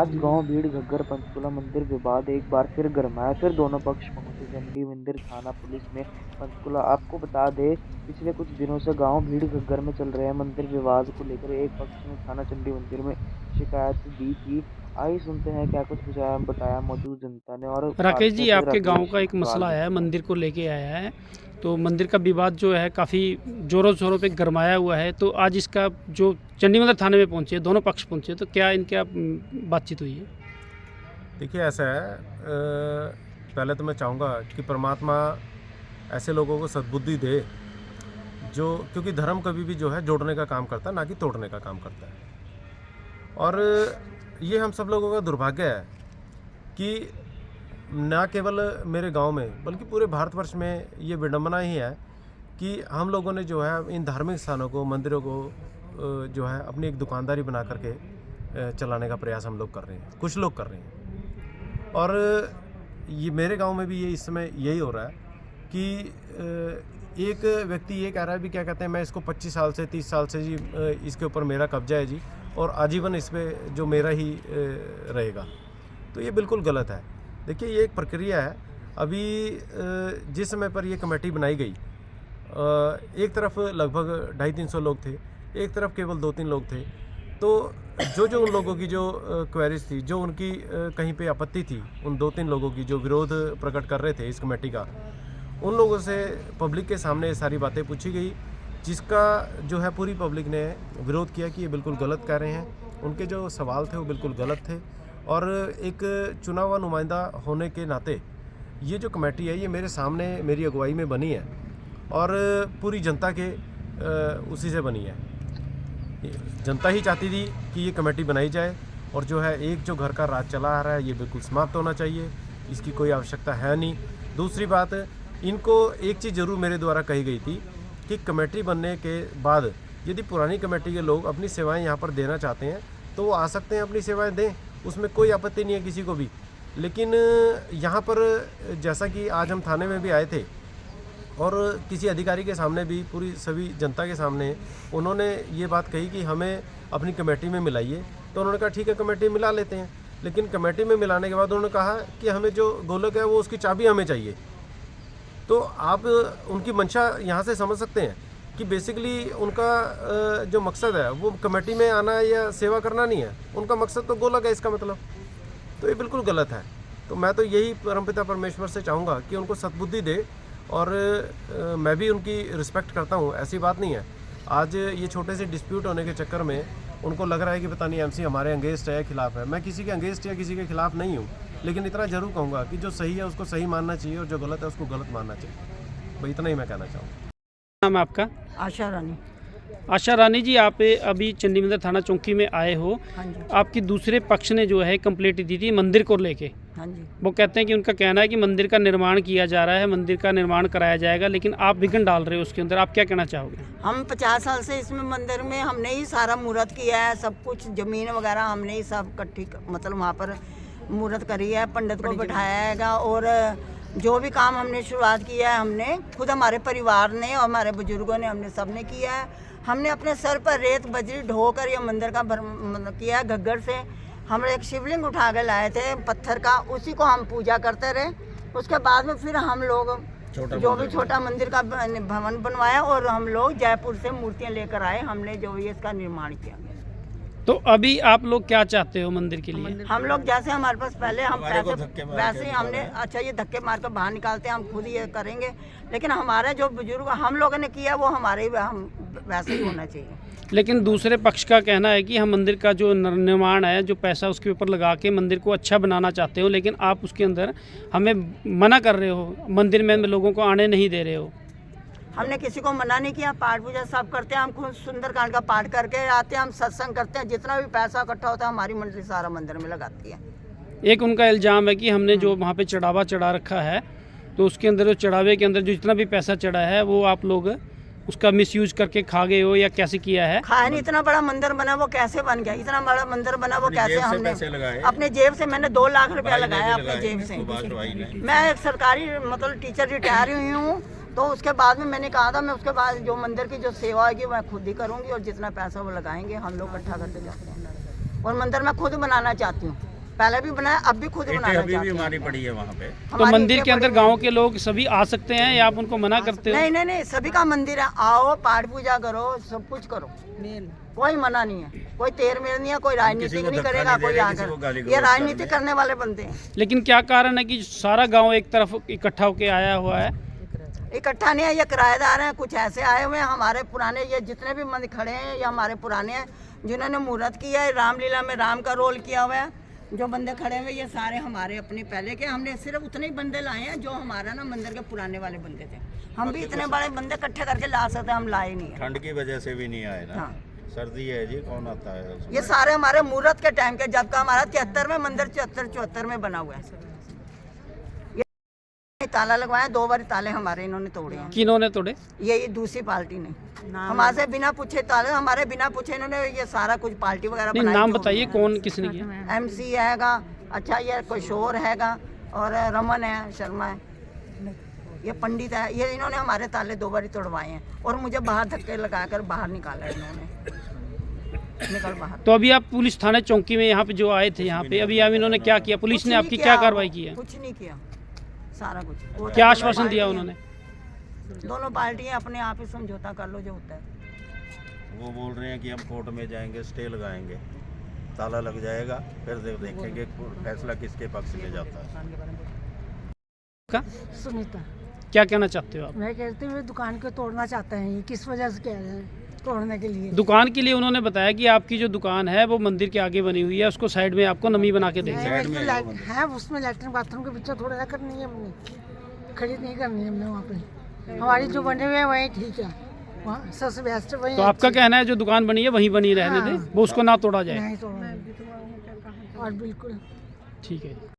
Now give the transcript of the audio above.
आज गांव भीड़ घग्गर पंचकूला मंदिर विवाद एक बार फिर गरमाया। फिर दोनों पक्ष पहुंचे चंडी मंदिर थाना पुलिस में पंचकूला। आपको बता दें, पिछले कुछ दिनों से गांव भीड़ घग्गर में चल रहे मंदिर विवाद को लेकर एक पक्ष ने थाना चंडी मंदिर में शिकायत दी थी। आइए सुनते हैं क्या कुछ बताया मौजूद जनता ने। और राकेश पार्षद जी, आपके गांव राकेश का एक सवाल मसला भी आया है, पूछे। मंदिर को लेके आया है। तो मंदिर का विवाद जो है काफ़ी ज़ोरों शोरों पे गरमाया हुआ है। तो आज इसका जो चंडी मंदिर थाने में पहुंचे, दोनों पक्ष पहुंचे, तो क्या इनका बातचीत हुई है? देखिए ऐसा है, पहले तो मैं चाहूँगा कि परमात्मा ऐसे लोगों को सद्बुद्धि दे जो, क्योंकि धर्म कभी भी जो है जोड़ने का काम करता है, ना कि तोड़ने का काम करता है। और ये हम सब लोगों का दुर्भाग्य है कि ना केवल मेरे गांव में बल्कि पूरे भारतवर्ष में ये विडंबना ही है कि हम लोगों ने जो है इन धार्मिक स्थानों को, मंदिरों को जो है अपनी एक दुकानदारी बना करके चलाने का प्रयास हम लोग कर रहे हैं, कुछ लोग कर रहे हैं। और ये मेरे गांव में भी ये इस समय यही हो रहा है कि एक व्यक्ति ये कह रहा है भी, क्या कहते हैं, मैं इसको 25 साल से 30 साल से जी इसके ऊपर मेरा कब्जा है जी, और आजीवन इस पर जो मेरा ही रहेगा। तो ये बिल्कुल गलत है। देखिए ये एक प्रक्रिया है। अभी जिस समय पर ये कमेटी बनाई गई, एक तरफ लगभग 250-300 लोग थे, एक तरफ केवल 2-3 लोग थे। तो जो उन लोगों की जो क्वेरीज थी, जो उनकी कहीं पे आपत्ति थी, उन 2-3 लोगों की जो विरोध प्रकट कर रहे थे इस कमेटी का, उन लोगों से पब्लिक के सामने ये सारी बातें पूछी गई, जिसका जो है पूरी पब्लिक ने विरोध किया कि ये बिल्कुल गलत कह रहे हैं। उनके जो सवाल थे वो बिल्कुल गलत थे। और एक चुना हुआ नुमाइंदा होने के नाते ये जो कमेटी है ये मेरे सामने मेरी अगुवाई में बनी है और पूरी जनता के उसी से बनी है। जनता ही चाहती थी कि ये कमेटी बनाई जाए, और जो है एक जो घर का राज चला आ रहा है ये बिल्कुल समाप्त होना चाहिए, इसकी कोई आवश्यकता है नहीं। दूसरी बात, इनको एक चीज़ ज़रूर मेरे द्वारा कही गई थी कि कमेटी बनने के बाद यदि पुरानी कमेटी के लोग अपनी सेवाएं यहाँ पर देना चाहते हैं तो वो आ सकते हैं, अपनी सेवाएं दें, उसमें कोई आपत्ति नहीं है किसी को भी। लेकिन यहाँ पर जैसा कि आज हम थाने में भी आए थे और किसी अधिकारी के सामने भी, पूरी सभी जनता के सामने उन्होंने ये बात कही कि हमें अपनी कमेटी में मिलाइए। तो उन्होंने कहा ठीक है, कमेटी मिला लेते हैं। लेकिन कमेटी में मिलाने के बाद उन्होंने कहा कि हमें जो गोलक है वो उसकी चाबी हमें चाहिए। तो आप उनकी मंशा यहाँ से समझ सकते हैं कि बेसिकली उनका जो मकसद है वो कमेटी में आना या सेवा करना नहीं है, उनका मकसद तो गोलक है इसका मतलब। तो ये बिल्कुल गलत है। तो मैं तो यही परमपिता परमेश्वर से चाहूँगा कि उनको सद्बुद्धि दे, और मैं भी उनकी रिस्पेक्ट करता हूँ, ऐसी बात नहीं है। आज ये छोटे से डिस्प्यूट होने के चक्कर में उनको लग रहा है कि पता नहीं एमसी हमारे अंगेंस्ट है या खिलाफ है। मैं किसी के अंगेंस्ट या किसी के खिलाफ नहीं हूँ, लेकिन इतना जरूर कहूँगा कि जो सही है उसको सही मानना चाहिए और जो गलत है उसको गलत मानना चाहिए। भाई इतना ही मैं कहना चाहूँगा। नाम है आपका? आशा रानी। आशा रानी जी, आप अभी चंडी मंदिर थाना चौकी में आए हो। हाँ जी। आपकी दूसरे पक्ष ने जो है कंप्लेंट दी थी मंदिर को लेके। हाँ जी। वो कहते हैं कि उनका कहना है कि मंदिर का निर्माण किया जा रहा है, मंदिर का निर्माण कराया जाएगा, लेकिन आप विघ्न डाल रहे हो उसके अंदर। आप क्या कहना चाहोगे? हम 50 साल से इसमें मंदिर में हमने ही सारा मुहूर्त किया है, सब कुछ जमीन वगैरह हमने ही सब इकट्ठी मतलब वहाँ पर मुहूर्त करी है, पंडित को बिठाया हैगा, और जो भी काम हमने शुरुआत किया है हमने खुद, हमारे परिवार ने और हमारे बुजुर्गों ने, हमने सब ने किया है। हमने अपने सर पर रेत बजरी ढोकर ये मंदिर का मतलब किया है। घग्गर से हम एक शिवलिंग उठा के लाए थे पत्थर का, उसी को हम पूजा करते रहे। उसके बाद में फिर हम लोग जो भी छोटा मंदिर का भवन बनवाया, और हम लोग जयपुर से मूर्तियाँ लेकर आए, हमने जो भी इसका निर्माण किया। तो अभी आप लोग क्या चाहते हो मंदिर के लिए? हम लोग जैसे हमारे पास पहले हम पैसे वैसे ही हमने, अच्छा ये धक्के मार कर बाहर निकालते हैं, हम खुद ये करेंगे। लेकिन हमारे जो बुजुर्ग हम लोगों ने किया वो हमारे हम वैसे ही होना चाहिए। लेकिन दूसरे पक्ष का कहना है कि हम मंदिर का जो निर्माण है, जो पैसा उसके ऊपर लगा के मंदिर को अच्छा बनाना चाहते हो, लेकिन आप उसके अंदर हमें मना कर रहे हो, मंदिर में लोगों को आने नहीं दे रहे हो। हमने किसी को मना नहीं किया, पाठ पूजा सब करते हैं। हम खुद सुंदरकांड का पाठ करके आते हैं, हम सत्संग करते हैं। जितना भी पैसा इकट्ठा होता है हमारी मंडली सारा मंदिर में लगाती है। एक उनका इल्ज़ाम है कि हमने जो वहाँ पे चढ़ावा चढ़ा रखा है, तो उसके अंदर जो चढ़ावे के अंदर जो जितना भी पैसा चढ़ा है वो आप लोग उसका मिसयूज करके खा गए हो, या कैसे किया है? खाया नहीं, इतना बड़ा मंदिर बना वो कैसे बन गया? इतना बड़ा मंदिर बना वो कैसे? हमने अपने जेब से, मैंने 2 लाख रुपया लगाया अपने जेब से। मैं एक सरकारी मतलब टीचर रिटायर हुई हूँ, तो उसके बाद में मैंने कहा था मैं उसके बाद जो मंदिर की जो सेवा है मैं खुद ही करूँगी, और जितना पैसा वो लगाएंगे हम लोग इकट्ठा करके जाते हैं, और मंदिर मैं खुद बनाना चाहती हूँ। पहले भी बनाया, अब भी खुद बनाना अभी भी चाहते हैं। हमारी पड़ी है वहाँ पे। तो हमारी मंदिर ईंटें के अंदर पड़ी गांव हैं। के लोग सभी आ सकते हैं या आप उनको मना करते हो? नहीं नहीं नहीं, सभी का मंदिर है, आओ पाठ पूजा करो, सब कुछ करो, कोई मना नहीं है, कोई तेर मेर नहीं है, कोई राजनीति को नहीं धक्का करेगा, नहीं दे कोई रहे, किसी को गाली आकर गलौज ये करने। राजनीति करने वाले बंदे हैं। लेकिन क्या कारण है कि सारा गांव एक तरफ इकट्ठा होके आया हुआ है? इकट्ठा नहीं है, ये किराएदार हैं, कुछ ऐसे आए हुए हैं हमारे पुराने, ये जितने भी मंदिर खड़े हैं ये हमारे पुराने हैं, जिन्होंने मुहूर्त किया है, रामलीला में राम का रोल किया हुआ है। जो बंदे खड़े हुए ये सारे हमारे अपने पहले के, हमने सिर्फ उतने ही बंदे लाए हैं जो हमारा ना मंदिर के पुराने वाले बंदे थे। हम भी इतने बड़े बंदे इकट्ठे करके ला सकते, हम लाए नहीं है। ठंड की वजह से भी नहीं आए ना। हाँ। सर्दी है जी, कौन आता है उसमें? ये सारे हमारे मुहूर्त के टाइम के, जबकि हमारा 73 में मंदिर 74 में बना हुआ है। ये ताला लगवाया, 2 बार ताले हमारे इन्होंने तोड़े हैं। किन्होंने तोड़े? ये दूसरी पार्टी ने हमारे से बिना पूछे ताले, हमारे बिना पूछे इन्होंने ये सारा कुछ पार्टी वगैरह नहीं, बनाई। नाम जो बताइए कौन किसने किया? MC हैगा, अच्छा ये किशोर हैगा, और रमन है, शर्मा है, ये पंडित है, ये इन्होंने हमारे ताले 2 बार तोड़वाए हैं और मुझे बाहर धक्के लगाकर बाहर निकाला इन्होंने। निकल बाहर। तो अभी आप पुलिस थाने चौकी में यहाँ पे जो आए थे, यहाँ पे अभी इन्होंने क्या किया? पुलिस कुछ ने नहीं आपकी किया, क्या कार्रवाई की है? कुछ नहीं किया, सारा कुछ वो क्या दोनों आश्वासन दिया पार्टियां- उन्होंने? दोनों पार्टियां अपने आप ही समझौता कर लो जो होता है। वो बोल रहे हैं कि हम कोर्ट में जाएंगे, स्टे लगाएंगे, ताला लग जाएगा, फिर देखेंगे फैसला किसके पक्ष में जाता है। का? सुनीता, क्या कहना चाहते हो आप? मैं कहती हूँ दुकान को तोड़ना चाहते हैं, ये किस वजह से कह रहे हैं तोड़ने के लिए? दुकान के लिए उन्होंने बताया कि आपकी जो दुकान है वो मंदिर के आगे बनी हुई है, उसको साइड में आपको नमी बना के देंगे। नहीं, साइड उसमें में लाइट है, उसमें लैट्रिन बाथरूम के पीछे थोड़ा ना करनी है, हमने खड़ी नहीं करनी है हमने वहाँ पे। हमारी जो बने हुए हैं वही ठीक है, वहाँ सबसे बेस्ट वही। तो आपका कहना है जो दुकान बनी है वहीं बनी रहने हाँ। दे, वो उसको ना तोड़ा जाए? नहीं तोड़ना और बिल्कुल ठीक है।